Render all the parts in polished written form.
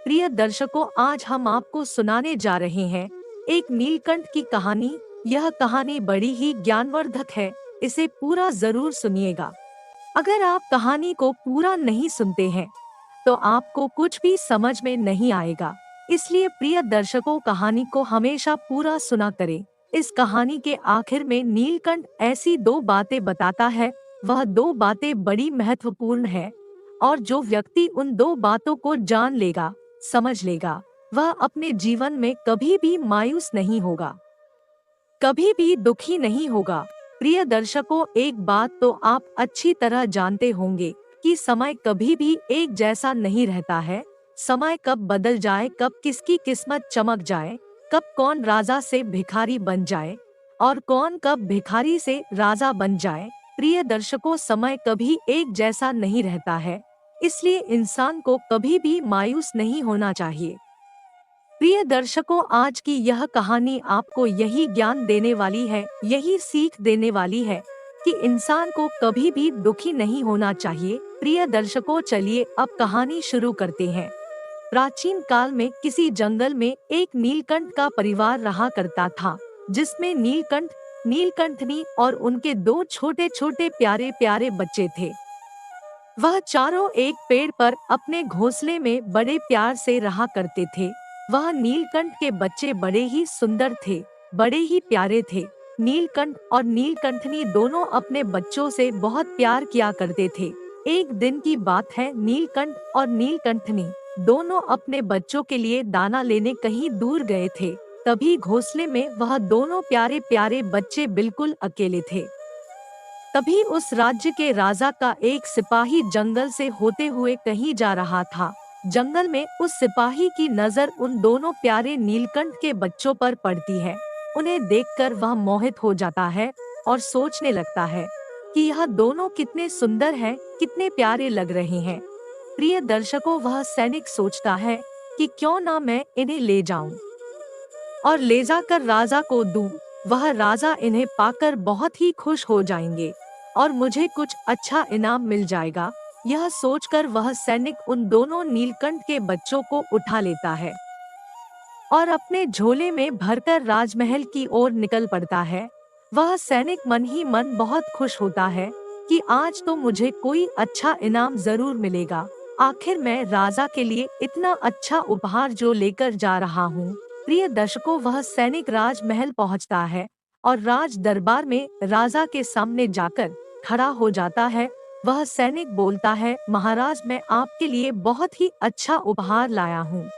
प्रिय दर्शकों, आज हम आपको सुनाने जा रहे हैं एक नीलकंठ की कहानी। यह कहानी बड़ी ही ज्ञानवर्धक है, इसे पूरा जरूर सुनिएगा। अगर आप कहानी को पूरा नहीं सुनते हैं तो आपको कुछ भी समझ में नहीं आएगा। इसलिए प्रिय दर्शकों, कहानी को हमेशा पूरा सुना करें। इस कहानी के आखिर में नीलकंठ ऐसी दो बातें बताता है, वह दो बातें बड़ी महत्वपूर्ण है और जो व्यक्ति उन दो बातों को जान लेगा, समझ लेगा, वह अपने जीवन में कभी भी मायूस नहीं होगा, कभी भी दुखी नहीं होगा। प्रिय दर्शकों, एक बात तो आप अच्छी तरह जानते होंगे कि समय कभी भी एक जैसा नहीं रहता है। समय कब बदल जाए, कब किसकी किस्मत चमक जाए, कब कौन राजा से भिखारी बन जाए और कौन कब भिखारी से राजा बन जाए। प्रिय दर्शकों, समय कभी एक जैसा नहीं रहता है, इसलिए इंसान को कभी भी मायूस नहीं होना चाहिए। प्रिय दर्शकों, आज की यह कहानी आपको यही ज्ञान देने वाली है, यही सीख देने वाली है कि इंसान को कभी भी दुखी नहीं होना चाहिए। प्रिय दर्शकों, चलिए अब कहानी शुरू करते हैं। प्राचीन काल में किसी जंगल में एक नीलकंठ का परिवार रहा करता था, जिसमें नीलकंठ, नीलकंठनी और उनके दो छोटे छोटे प्यारे प्यारे बच्चे थे। वह चारों एक पेड़ पर अपने घोंसले में बड़े प्यार से रहा करते थे। वह नीलकंठ के बच्चे बड़े ही सुंदर थे, बड़े ही प्यारे थे। नीलकंठ और नीलकंठनी दोनों अपने बच्चों से बहुत प्यार किया करते थे। एक दिन की बात है, नीलकंठ और नीलकंठनी दोनों अपने बच्चों के लिए दाना लेने कहीं दूर गए थे। तभी घोंसले में वह दोनों प्यारे प्यारे बच्चे बिल्कुल अकेले थे। तभी उस राज्य के राजा का एक सिपाही जंगल से होते हुए कहीं जा रहा था। जंगल में उस सिपाही की नजर उन दोनों प्यारे नीलकंठ के बच्चों पर पड़ती है। उन्हें देखकर वह मोहित हो जाता है और सोचने लगता है कि यह दोनों कितने सुंदर हैं, कितने प्यारे लग रहे हैं। प्रिय दर्शकों, वह सैनिक सोचता है कि क्यों ना मैं इन्हें ले जाऊं और ले जाकर राजा को दूं। वह राजा इन्हें पाकर बहुत ही खुश हो जाएंगे और मुझे कुछ अच्छा इनाम मिल जाएगा। यह सोचकर वह सैनिक उन दोनों नीलकंठ के बच्चों को उठा लेता है और अपने झोले में भरकर राजमहल की ओर निकल पड़ता है। वह सैनिक मन ही मन बहुत खुश होता है कि आज तो मुझे कोई अच्छा इनाम जरूर मिलेगा। आखिर मैं राजा के लिए इतना अच्छा उपहार जो लेकर जा रहा हूँ। प्रिय दर्शकों, वह सैनिक राजमहल पहुँचता है और राज दरबार में राजा के सामने जाकर खड़ा हो जाता है। वह सैनिक बोलता है, महाराज, मैं आपके लिए बहुत ही अच्छा उपहार लाया हूँ।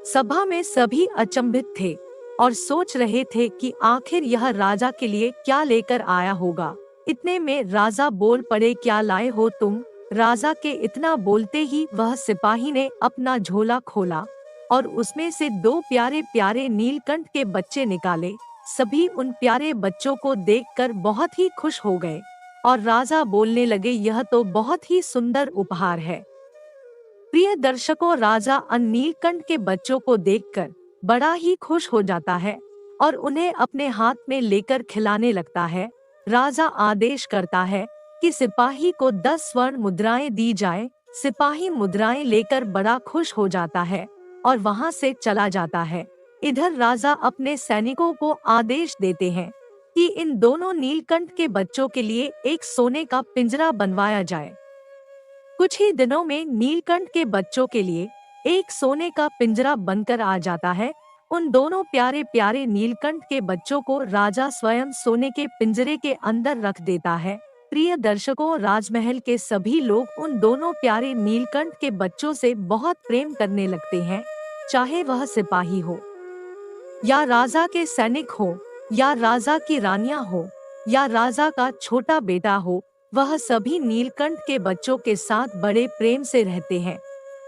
सभा में सभी अचंभित थे और सोच रहे थे कि आखिर यह राजा के लिए क्या लेकर आया होगा। इतने में राजा बोल पड़े, क्या लाए हो तुम? राजा के इतना बोलते ही वह सिपाही ने अपना झोला खोला और उसमें से दो प्यारे प्यारे नीलकंठ के बच्चे निकाले। सभी उन प्यारे बच्चों को देखकर बहुत ही खुश हो गए और राजा बोलने लगे, यह तो बहुत ही सुंदर उपहार है। प्रिय दर्शकों, राजा अन नीलकंठ के बच्चों को देखकर बड़ा ही खुश हो जाता है और उन्हें अपने हाथ में लेकर खिलाने लगता है। राजा आदेश करता है कि सिपाही को 10 स्वर्ण मुद्राएं दी जाए। सिपाही मुद्राएं लेकर बड़ा खुश हो जाता है और वहां से चला जाता है। इधर राजा अपने सैनिकों को आदेश देते हैं कि इन दोनों नीलकंठ के बच्चों के लिए एक सोने का पिंजरा बनवाया जाए। कुछ ही दिनों में नीलकंठ के बच्चों के लिए एक सोने का पिंजरा बनकर आ जाता है। उन दोनों प्यारे प्यारे नीलकंठ के बच्चों को राजा स्वयं सोने के पिंजरे के अंदर रख देता है। प्रिय दर्शकों, राजमहल के सभी लोग उन दोनों प्यारे नीलकंठ के बच्चों से बहुत प्रेम करने लगते हैं। चाहे वह सिपाही हो या राजा के सैनिक हो या राजा की रानियां हो या राजा का छोटा बेटा हो, वह सभी नीलकंठ के बच्चों के साथ बड़े प्रेम से रहते हैं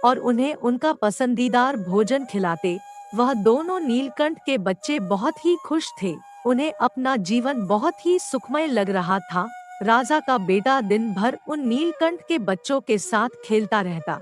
और उन्हें उनका पसंदीदार भोजन खिलाते। वह दोनों नीलकंठ के बच्चे बहुत ही खुश थे। उन्हें अपना जीवन बहुत ही सुखमय लग रहा था। राजा का बेटा दिन भर उन नीलकंठ के बच्चों के साथ खेलता रहता,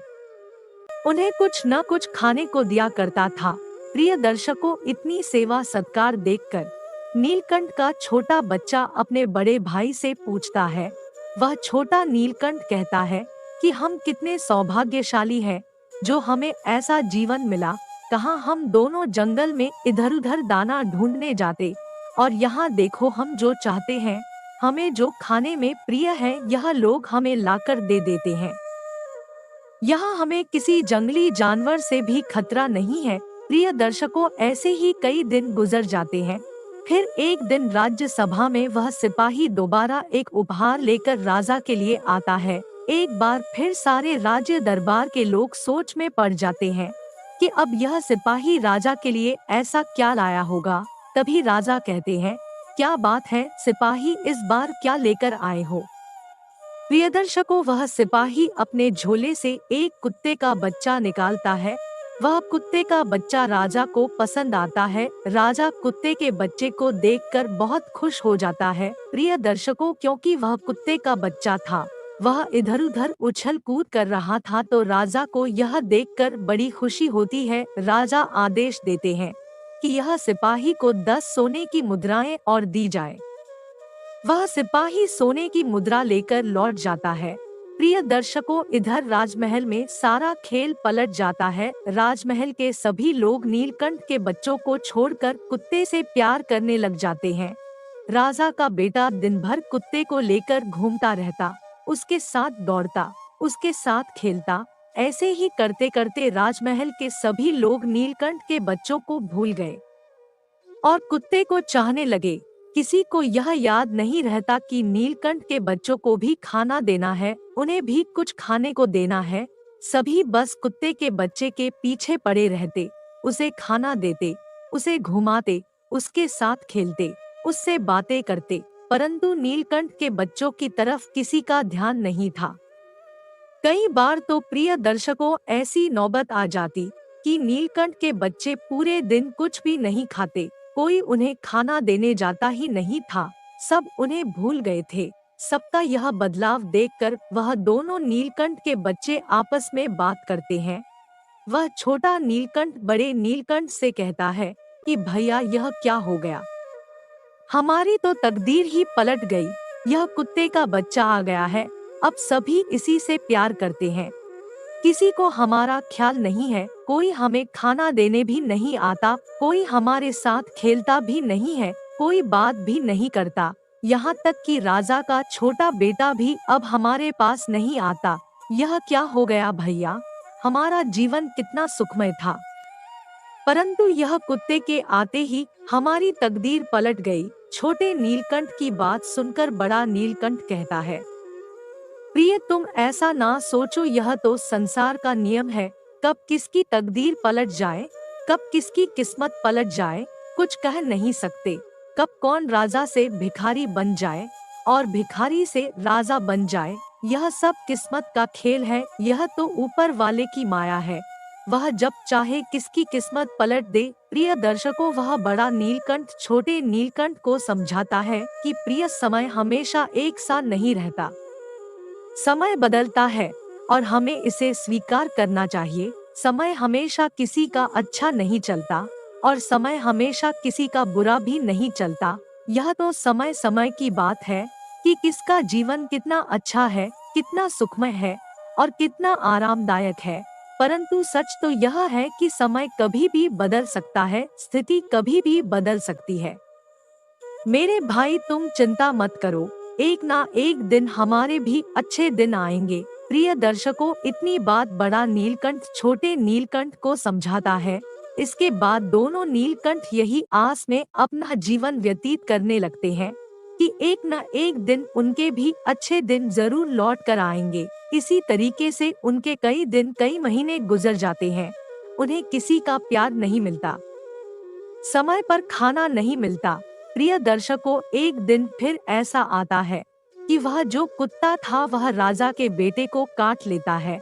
उन्हें कुछ न कुछ खाने को दिया करता था। प्रिय दर्शकों, इतनी सेवा सत्कार देखकर नीलकंठ का छोटा बच्चा अपने बड़े भाई से पूछता है। वह छोटा नीलकंठ कहता है कि हम कितने सौभाग्यशाली हैं जो हमें ऐसा जीवन मिला, कहाँ हम दोनों जंगल में इधर उधर दाना ढूंढने जाते, और यहाँ देखो हम जो चाहते हैं, हमें जो खाने में प्रिय है, यह लोग हमें लाकर दे देते हैं। यहाँ हमें किसी जंगली जानवर से भी खतरा नहीं है। प्रिय दर्शकों, ऐसे ही कई दिन गुजर जाते हैं। फिर एक दिन राज्यसभा में वह सिपाही दोबारा एक उपहार लेकर राजा के लिए आता है। एक बार फिर सारे राज्य दरबार के लोग सोच में पड़ जाते हैं कि अब यह सिपाही राजा के लिए ऐसा क्या लाया होगा। तभी राजा कहते हैं, क्या बात है सिपाही, इस बार क्या लेकर आए हो? प्रिय दर्शकों, वह सिपाही अपने झोले से एक कुत्ते का बच्चा निकालता है। वह कुत्ते का बच्चा राजा को पसंद आता है। राजा कुत्ते के बच्चे को देखकर बहुत खुश हो जाता है। प्रिय दर्शकों, क्योंकि वह कुत्ते का बच्चा था, वह इधर उधर उछल कूद कर रहा था, तो राजा को यह देखकर बड़ी खुशी होती है। राजा आदेश देते हैं कि यह सिपाही को 10 सोने की मुद्राएं और दी जाए। वह सिपाही सोने की मुद्रा लेकर लौट जाता है। प्रिय दर्शकों, इधर राजमहल में सारा खेल पलट जाता है। राजमहल के सभी लोग नीलकंठ के बच्चों को छोड़कर कुत्ते से प्यार करने लग जाते हैं। राजा का बेटा दिन भर कुत्ते को लेकर घूमता रहता, उसके साथ दौड़ता, उसके साथ खेलता। ऐसे ही करते करते राजमहल के सभी लोग नीलकंठ के बच्चों को भूल गए और कुत्ते को चाहने लगे। किसी को यह याद नहीं रहता कि नीलकंठ के बच्चों को भी खाना देना है, उन्हें भी कुछ खाने को देना है। सभी बस कुत्ते के बच्चे के पीछे पड़े रहते, उसे खाना देते, उसे घुमाते, उसके साथ खेलते, उससे बातें करते, परंतु नीलकंठ के बच्चों की तरफ किसी का ध्यान नहीं था। कई बार तो प्रिय दर्शकों, ऐसी नौबत आ जाती कि नीलकंठ के बच्चे पूरे दिन कुछ भी नहीं खाते, कोई उन्हें खाना देने जाता ही नहीं था, सब उन्हें भूल गए थे। सबका यह बदलाव देखकर वह दोनों नीलकंठ के बच्चे आपस में बात करते हैं। वह छोटा नीलकंठ बड़े नीलकंठ से कहता है कि भैया, यह क्या हो गया? हमारी तो तकदीर ही पलट गई। यह कुत्ते का बच्चा आ गया है, अब सभी इसी से प्यार करते हैं। किसी को हमारा ख्याल नहीं है, कोई हमें खाना देने भी नहीं आता, कोई हमारे साथ खेलता भी नहीं है, कोई बात भी नहीं करता। यहाँ तक कि राजा का छोटा बेटा भी अब हमारे पास नहीं आता। यह क्या हो गया भैया? हमारा जीवन कितना सुखमय था, परंतु यह कुत्ते के आते ही हमारी तकदीर पलट गई। छोटे नीलकंठ की बात सुनकर बड़ा नीलकंठ कहता है, प्रिय तुम ऐसा ना सोचो, यह तो संसार का नियम है। कब किसकी तकदीर पलट जाए, कब किसकी किस्मत पलट जाए, कुछ कह नहीं सकते। कब कौन राजा से भिखारी बन जाए और भिखारी से राजा बन जाए, यह सब किस्मत का खेल है। यह तो ऊपर वाले की माया है, वह जब चाहे किसकी किस्मत पलट दे। प्रिय दर्शकों, वह बड़ा नीलकंठ छोटे नीलकंठ को समझाता है कि प्रिय, समय हमेशा एक सा नहीं रहता, समय बदलता है और हमें इसे स्वीकार करना चाहिए। समय हमेशा किसी का अच्छा नहीं चलता और समय हमेशा किसी का बुरा भी नहीं चलता। यह तो समय समय की बात है कि किसका जीवन कितना अच्छा है, कितना सुखमय है और कितना आरामदायक है। परंतु सच तो यह है कि समय कभी भी बदल सकता है, स्थिति कभी भी बदल सकती है। मेरे भाई, तुम चिंता मत करो, एक ना एक दिन हमारे भी अच्छे दिन आएंगे। प्रिय दर्शकों, इतनी बात बड़ा नीलकंठ छोटे नीलकंठ को समझाता है। इसके बाद दोनों नीलकंठ यही आस में अपना जीवन व्यतीत करने लगते हैं कि एक न एक दिन उनके भी अच्छे दिन जरूर लौट कर आएंगे। इसी तरीके से उनके कई दिन कई महीने गुजर जाते हैं। उन्हें किसी का प्यार नहीं मिलता, समय पर खाना नहीं मिलता। प्रिय दर्शकों, एक दिन फिर ऐसा आता है कि वह जो कुत्ता था वह राजा के बेटे को काट लेता है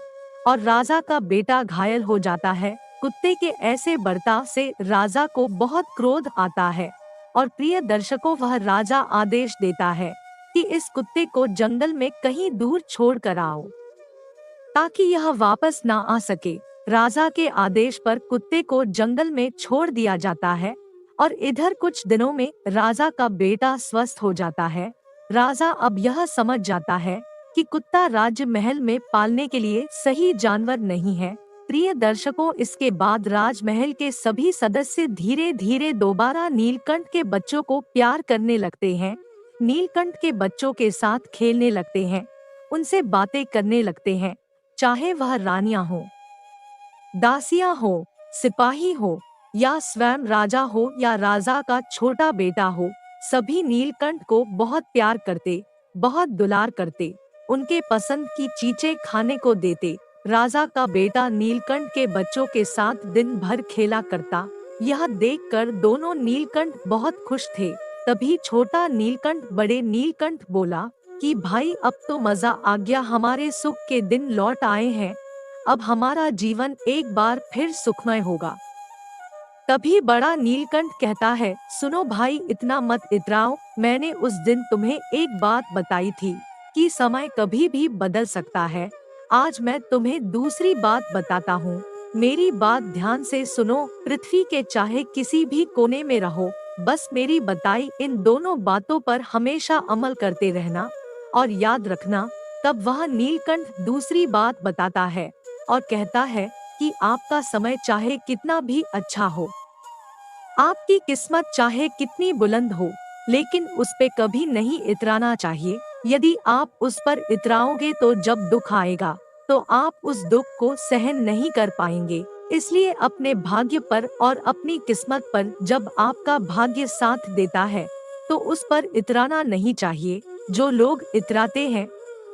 और राजा का बेटा घायल हो जाता है। कुत्ते के ऐसे बर्ताव से राजा को बहुत क्रोध आता है और प्रिय दर्शकों, वह राजा आदेश देता है कि इस कुत्ते को जंगल में कहीं दूर छोड़ कर आओ ताकि यह वापस ना आ सके। राजा के आदेश पर कुत्ते को जंगल में छोड़ दिया जाता है और इधर कुछ दिनों में राजा का बेटा स्वस्थ हो जाता है। राजा अब यह समझ जाता है कि कुत्ता राज्य महल में पालने के लिए सही जानवर नहीं है। प्रिय दर्शकों, इसके बाद राजमहल के सभी सदस्य धीरे धीरे दोबारा नीलकंठ के बच्चों को प्यार करने लगते हैं। नीलकंठ के बच्चों के साथ खेलने लगते हैं, उनसे बातें करने लगते हैं, चाहे वह रानियां हो, दासियां हो, सिपाही हो या स्वयं राजा हो या राजा का छोटा बेटा हो। सभी नीलकंठ को बहुत प्यार करते, बहुत दुलार करते, उनके पसंद की चीजें खाने को देते। राजा का बेटा नीलकंठ के बच्चों के साथ दिन भर खेला करता। यह देखकर दोनों नीलकंठ बहुत खुश थे। तभी छोटा नीलकंठ बड़े नीलकंठ बोला कि भाई, अब तो मजा आ गया, हमारे सुख के दिन लौट आए हैं। अब हमारा जीवन एक बार फिर सुखमय होगा। तभी बड़ा नीलकंठ कहता है, सुनो भाई, इतना मत इतराओ। मैंने उस दिन तुम्हें एक बात बताई थी कि समय कभी भी बदल सकता है। आज मैं तुम्हें दूसरी बात बताता हूँ। मेरी बात ध्यान से सुनो। पृथ्वी के चाहे किसी भी कोने में रहो, बस मेरी बताई इन दोनों बातों पर हमेशा अमल करते रहना और याद रखना। तब वह नीलकंठ दूसरी बात बताता है और कहता है कि आपका समय चाहे कितना भी अच्छा हो, आपकी किस्मत चाहे कितनी बुलंद हो, लेकिन उस पे कभी नहीं इतराना चाहिए। यदि आप उस पर इतराओगे तो जब दुख आएगा तो आप उस दुख को सहन नहीं कर पाएंगे। इसलिए अपने भाग्य पर और अपनी किस्मत पर जब आपका भाग्य साथ देता है तो उस पर इतराना नहीं चाहिए। जो लोग इतराते हैं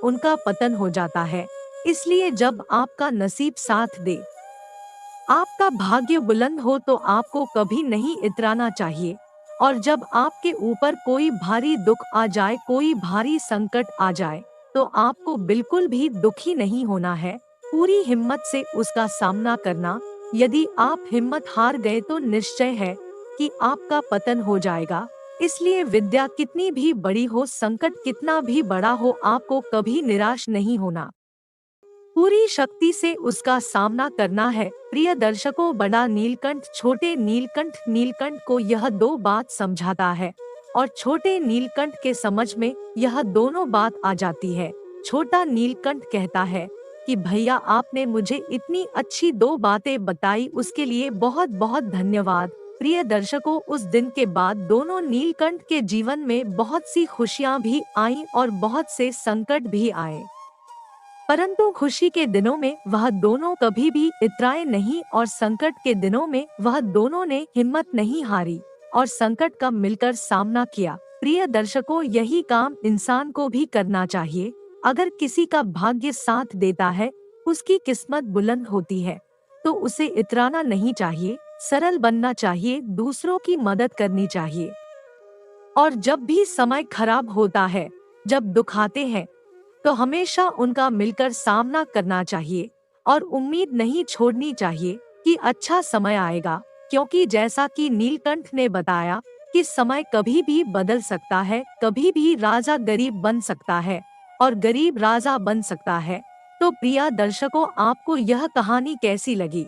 उनका पतन हो जाता है। इसलिए जब आपका नसीब साथ दे, आपका भाग्य बुलंद हो, तो आपको कभी नहीं इतराना चाहिए। और जब आपके ऊपर कोई भारी दुख आ जाए, कोई भारी संकट आ जाए, तो आपको बिल्कुल भी दुखी नहीं होना है। पूरी हिम्मत से उसका सामना करना। यदि आप हिम्मत हार गए तो निश्चय है कि आपका पतन हो जाएगा। इसलिए विद्या कितनी भी बड़ी हो, संकट कितना भी बड़ा हो, आपको कभी निराश नहीं होना, पूरी शक्ति से उसका सामना करना है। प्रिय दर्शकों, बड़ा नीलकंठ छोटे नीलकंठ को यह दो बात समझाता है और छोटे नीलकंठ के समझ में यह दोनों बात आ जाती है। छोटा नीलकंठ कहता है कि भैया, आपने मुझे इतनी अच्छी दो बातें बताई, उसके लिए बहुत बहुत धन्यवाद। प्रिय दर्शकों, उस दिन के बाद दोनों नीलकंठ के जीवन में बहुत सी खुशियाँ भी आईं और बहुत से संकट भी आए, परंतु खुशी के दिनों में वह दोनों कभी भी इतराए नहीं और संकट के दिनों में वह दोनों ने हिम्मत नहीं हारी और संकट का मिलकर सामना किया। प्रिय दर्शकों, यही काम इंसान को भी करना चाहिए। अगर किसी का भाग्य साथ देता है, उसकी किस्मत बुलंद होती है, तो उसे इतराना नहीं चाहिए, सरल बनना चाहिए, दूसरों की मदद करनी चाहिए। और जब भी समय खराब होता है, जब दुख आते हैं, तो हमेशा उनका मिलकर सामना करना चाहिए और उम्मीद नहीं छोड़नी चाहिए कि अच्छा समय आएगा। क्योंकि जैसा कि नीलकंठ ने बताया कि समय कभी भी बदल सकता है, कभी भी राजा गरीब बन सकता है और गरीब राजा बन सकता है। तो प्रिय दर्शकों, आपको यह कहानी कैसी लगी?